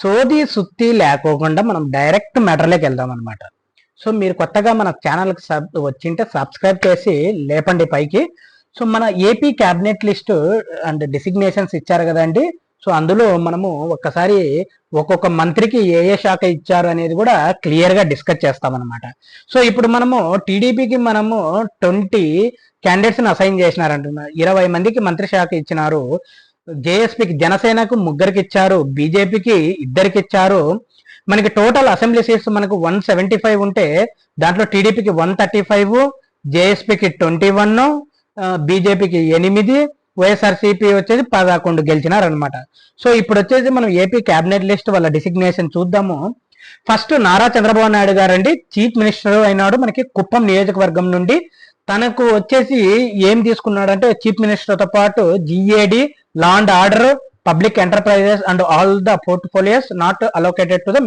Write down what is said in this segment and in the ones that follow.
సోది సుత్తి లేకోకుండా మనం డైరెక్ట్ మ్యాటర్లోకి వెళ్దాం అనమాట. సో మీరు కొత్తగా మన ఛానల్కి వచ్చింటే సబ్స్క్రైబ్ చేసి లేపండి పైకి. సో మన AP cabinet list and designations ఇచ్చారు కదండి. సో అందులో మనము ఒక్కసారి ఒక్కొక్క మంత్రికి ఏ ఏ శాఖ ఇచ్చారు అనేది కూడా క్లియర్గా డిస్కస్ చేస్తామన్నమాట. సో ఇప్పుడు మనము టీడీపీకి మనము 20 క్యాండిడేట్స్ని అసైన్ చేసినారంటున్నారు. 20 మందికి మంత్రి శాఖ ఇచ్చినారు. జేఎస్పీకి జనసేనకు 3కి ఇచ్చారు, బీజేపీకి 2కి ఇచ్చారు. మనకి టోటల్ అసెంబ్లీ సీట్స్ మనకు 175 ఉంటే దాంట్లో టీడీపీకి 135, జేఎస్పీకి 21, బీజేపీకి 8, వైఎస్ఆర్సీపీ వచ్చేసి 11 గెలిచినారనమాట. సో ఇప్పుడు వచ్చేసి మనం ఏపీ క్యాబినెట్ లిస్ట్ వాళ్ళ డిసిగ్నేషన్ చూద్దాము. ఫస్ట్ నారా చంద్రబాబు నాయుడు గారండి చీఫ్ మినిస్టర్ అయినాడు మనకి కుప్పం నియోజకవర్గం నుండి. తనకు వచ్చేసి ఏం తీసుకున్నాడంటే చీఫ్ మినిస్టర్తో పాటు GAD, law and order, public enterprises and all the portfolios not allocated to the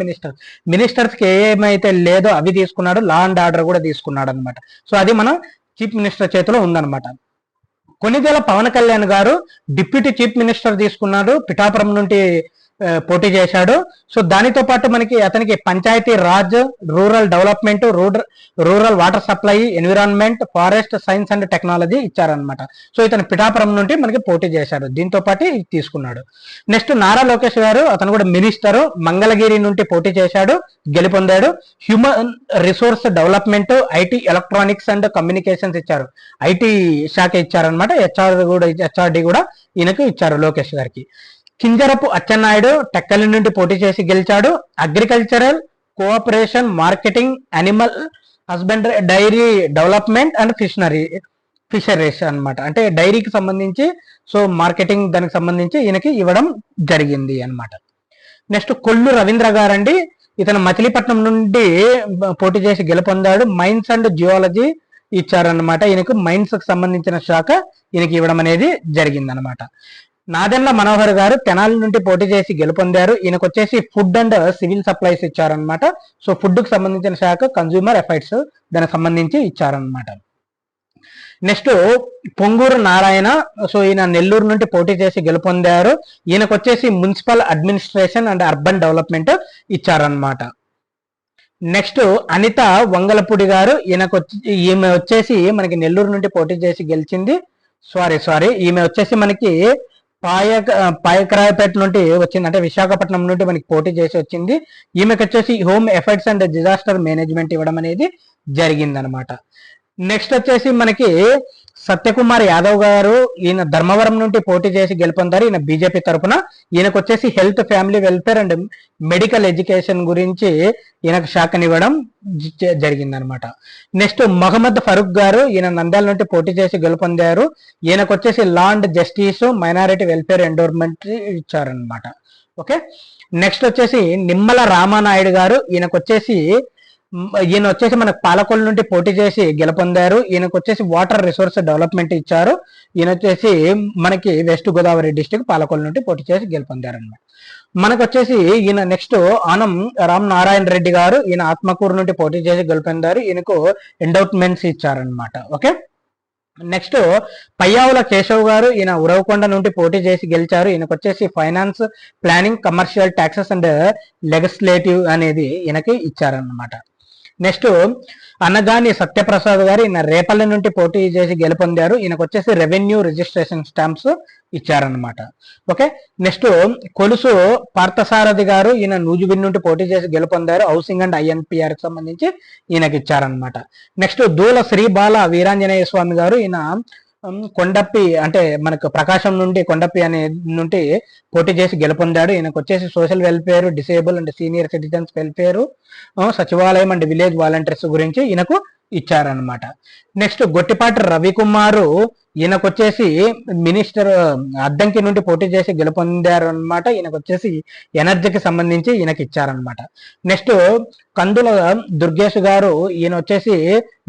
ministers కి ఏమైతే లేదో అవి తీసుకున్నాడు, లా అండ్ ఆర్డర్ కూడా తీసుకున్నాడు అనమాట. సో అది మన చీఫ్ మినిస్టర్ చేతిలో ఉందన్నమాట. కొన్నిదేళ్ల పవన్ కళ్యాణ్ గారు డిప్యూటీ చీఫ్ మినిస్టర్ తీసుకున్నాడు, పిఠాపురం నుండి పోటీ చేశాడు. సో దానితో పాటు మనకి అతనికి Panchayati Raj, rural development, rural water supply, environment, forest science and technology ఇచ్చారనమాట. సో ఇతను పిఠాపురం నుండి మనకి పోటీ చేశాడు, దీంతో పాటు తీసుకున్నాడు. నెక్స్ట్ నారా లోకేష్ గారు, అతను కూడా మినిస్టర్, మంగళగిరి నుండి పోటీ చేశాడు, గెలుపొందాడు. Human resource development, IT, electronics and communications ఇచ్చారు, ఐటీ శాఖ ఇచ్చారనమాట. హెచ్ఆర్డి కూడా ఈయనకు ఇచ్చారు లోకేష్ గారికి. కింజరపు అచ్చెన్నాయుడు టెక్కలి నుండి పోటీ చేసి గెలిచాడు. Agricultural, cooperation, marketing, animal husbandry, dairy development and fisheries అనమాట. అంటే డైరీకి సంబంధించి, సో మార్కెటింగ్ దానికి సంబంధించి ఈయనకి ఇవ్వడం జరిగింది అనమాట. నెక్స్ట్ కొల్లు రవీంద్ర గారండి, ఇతను మచిలీపట్నం నుండి పోటీ చేసి గెలుపొందాడు. మైన్స్ అండ్ జియాలజీ ఇచ్చారనమాట. ఈయనకు మైన్స్ కి సంబంధించిన శాఖ ఈయనకి ఇవ్వడం అనేది జరిగిందనమాట. నాదెండ్ల మనోహర్ గారు తెనాలి నుండి పోటీ చేసి గెలుపొందారు. ఈయనకు వచ్చేసి ఫుడ్ అండ్ సివిల్ సప్లైస్ ఇచ్చారనమాట. సో ఫుడ్ కు సంబంధించిన శాఖ కన్జ్యూమర్ అఫైర్స్ దానికి సంబంధించి ఇచ్చారనమాట. నెక్స్ట్ పొంగూరు నారాయణ, సో ఈయన నెల్లూరు నుండి పోటీ చేసి గెలుపొందారు. ఈయనకు వచ్చేసి municipal administration and urban development ఇచ్చారనమాట. నెక్స్ట్ అనిత వంగలపూడి గారు, ఈమె వచ్చేసి మనకి నెల్లూరు నుండి పోటీ చేసి గెలిచింది. సారీ ఈమె వచ్చేసి మనకి పాయకరాయపేట నుండి వచ్చింది, అంటే విశాఖపట్నం నుండి మనకి పోటీ చేసి వచ్చింది. ఈమెకి వచ్చేసి home efforts and disaster management ఇవ్వడం అనేది జరిగిందనమాట. నెక్స్ట్ వచ్చేసి మనకి సత్యకుమార్ యాదవ్ గారు, ఈయన ధర్మవరం నుండి పోటీ చేసి గెలుపొందారు. ఈయన బీజేపీ తరఫున. ఈయనకు వచ్చేసి health, family welfare and medical education గురించి ఈయనకు శాఖనివ్వడం జరిగిందనమాట. నెక్స్ట్ మహమ్మద్ ఫరూక్ గారు, ఈయన నంద్యాల నుండి పోటీ చేసి గెలుపొందారు. ఈయనకు వచ్చేసి law and justice, minority welfare endowment ఇచ్చారనమాట. ఓకే. నెక్స్ట్ వచ్చేసి నిమ్మల రామానాయుడు గారు, ఈయన వచ్చేసి మనకు పాలకొల్లు నుండి పోటీ చేసి గెలుపొందారు. ఈయనకు వచ్చేసి వాటర్ రిసోర్స్ డెవలప్మెంట్ ఇచ్చారు. ఈయన వచ్చేసి మనకి వెస్ట్ గోదావరి డిస్టిక్ పాలకొల్లు నుండి పోటీ చేసి గెలుపొందారు అనమాట. మనకు వచ్చేసి ఈయన నెక్స్ట్ ఆనం రామ్ నారాయణ రెడ్డి గారు, ఈయన ఆత్మకూరు నుండి పోటీ చేసి గెలుపొందారు. ఈయనకు ఎండౌట్మెంట్స్ ఇచ్చారనమాట. ఓకే. నెక్స్ట్ పయ్యావుల కేశవ్ గారు, ఈయన ఉరవకొండ నుండి పోటీ చేసి గెలిచారు. ఈయనకు వచ్చేసి finance, planning, commercial, taxes and legislative అనేది ఈయనకి ఇచ్చారనమాట. నెక్స్ట్ అన్నగాని సత్యప్రసాద్ గారు, ఈయన రేపల్లి నుండి పోటీ చేసి గెలుపొందారు. ఈయనకు వచ్చేసి రెవెన్యూ రిజిస్ట్రేషన్ స్టాంప్స్ ఇచ్చారనమాట. ఓకే. నెక్స్ట్ కొలుసు పార్థసారథి గారు, ఈయన నూజిబీడ్ నుండి పోటీ చేసి గెలుపొందారు. హౌసింగ్ అండ్ ఐఎన్పిఆర్ కి సంబంధించి ఈయనకి ఇచ్చారనమాట. నెక్స్ట్ దూల శ్రీబాల వీరాంజనేయ స్వామి గారు, ఈయన కొండప్పి, అంటే మనకు ప్రకాశం నుండి కొండప్పి అనే నుండి పోటీ చేసి గెలుపొందాడు. ఈయనకు వచ్చేసి social welfare, disable and senior citizens welfare, సచివాలయం అండ్ విలేజ్ వాలంటీర్స్ గురించి ఈయనకు ఇచ్చారనమాట. నెక్స్ట్ గొట్టిపాటి రవికుమారు, ఈయనకు వచ్చేసి మినిస్టర్ అద్దంకి నుండి పోటీ చేసి గెలుపొందారు అనమాట. ఈయనకు వచ్చేసి ఎనర్జీకి సంబంధించి ఈయనకి ఇచ్చారనమాట. నెక్స్ట్ కందుల దుర్గేష్ గారు, ఈయన వచ్చేసి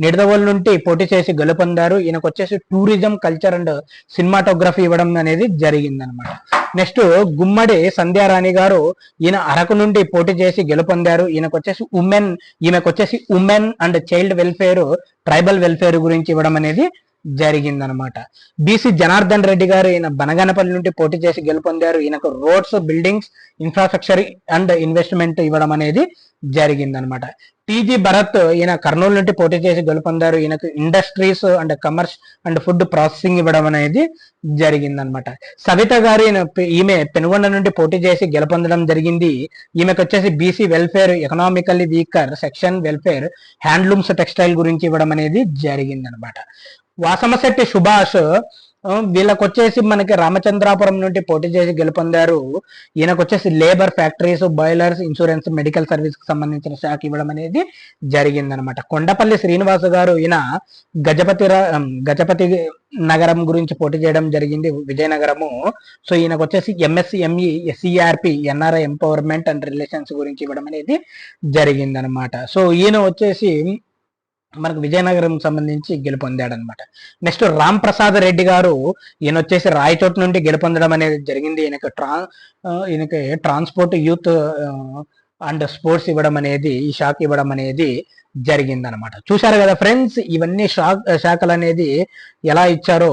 నిడదవోలు నుండి పోటీ చేసి గెలుపొందారు. ఈయనకు వచ్చేసి టూరిజం, కల్చర్ అండ్ సినిమాటోగ్రఫీ ఇవ్వడం అనేది జరిగిందనమాట. నెక్స్ట్ గుమ్మడి సంధ్యారాణి గారు, ఈయన అరకు నుండి పోటీ చేసి గెలుపొందారు. ఈమెకు వచ్చేసి women and child welfare, tribal welfare గురించి ఇవ్వడం అనేది జరిగిందనమాట. బీసీ జనార్దన్ రెడ్డి గారు ఈయన బనగానపల్లి నుండి పోటీ చేసి గెలుపొందారు. ఈయనకు roads, buildings, infrastructure and investment ఇవ్వడం అనేది జరిగిందనమాట. టీజీ భరత్ ఈయన కర్నూలు నుండి పోటీ చేసి గెలుపొందారు. ఈయనకు industries and comers and food processing ఇవ్వడం అనేది జరిగిందనమాట. సవిత గారు ఈమె పెనుగొండ నుండి పోటీ చేసి గెలుపొందడం జరిగింది. ఈమెకు వచ్చేసి BC welfare, economically weaker section welfare, handlooms, textile గురించి ఇవ్వడం అనేది జరిగిందనమాట. వాసమశెట్టి సుభాష్ వీళ్ళకి వచ్చేసి మనకి రామచంద్రాపురం నుండి పోటీ చేసి గెలుపొందారు. ఈయనకు వచ్చేసి labour, factories, boilers, insurance, medical service కి సంబంధించిన శాఖ ఇవ్వడం అనేది జరిగిందనమాట. కొండపల్లి శ్రీనివాస గారు ఈయన గజపతి నగరం గురించి పోటీ చేయడం జరిగింది, విజయనగరము. సో ఈయనకు వచ్చేసి MSME, SERP, NRI empowerment and relations గురించి ఇవ్వడం అనేది జరిగిందనమాట. సో ఈయన వచ్చేసి మనకు విజయనగరం సంబంధించి గెలుపొందాడు అనమాట. నెక్స్ట్ రామ్ ప్రసాద్ రెడ్డి గారు ఈయన వచ్చేసి రాయచోటి నుండి గెలుపొందడం అనేది జరిగింది. ఈయనకి ట్రాన్స్పోర్ట్, యూత్ అండ్ స్పోర్ట్స్ ఇవ్వడం అనేది, ఈ శాఖ ఇవ్వడం అనేది జరిగిందనమాట. చూశారు కదా ఫ్రెండ్స్, ఇవన్నీ శాఖలు అనేది ఎలా ఇచ్చారో.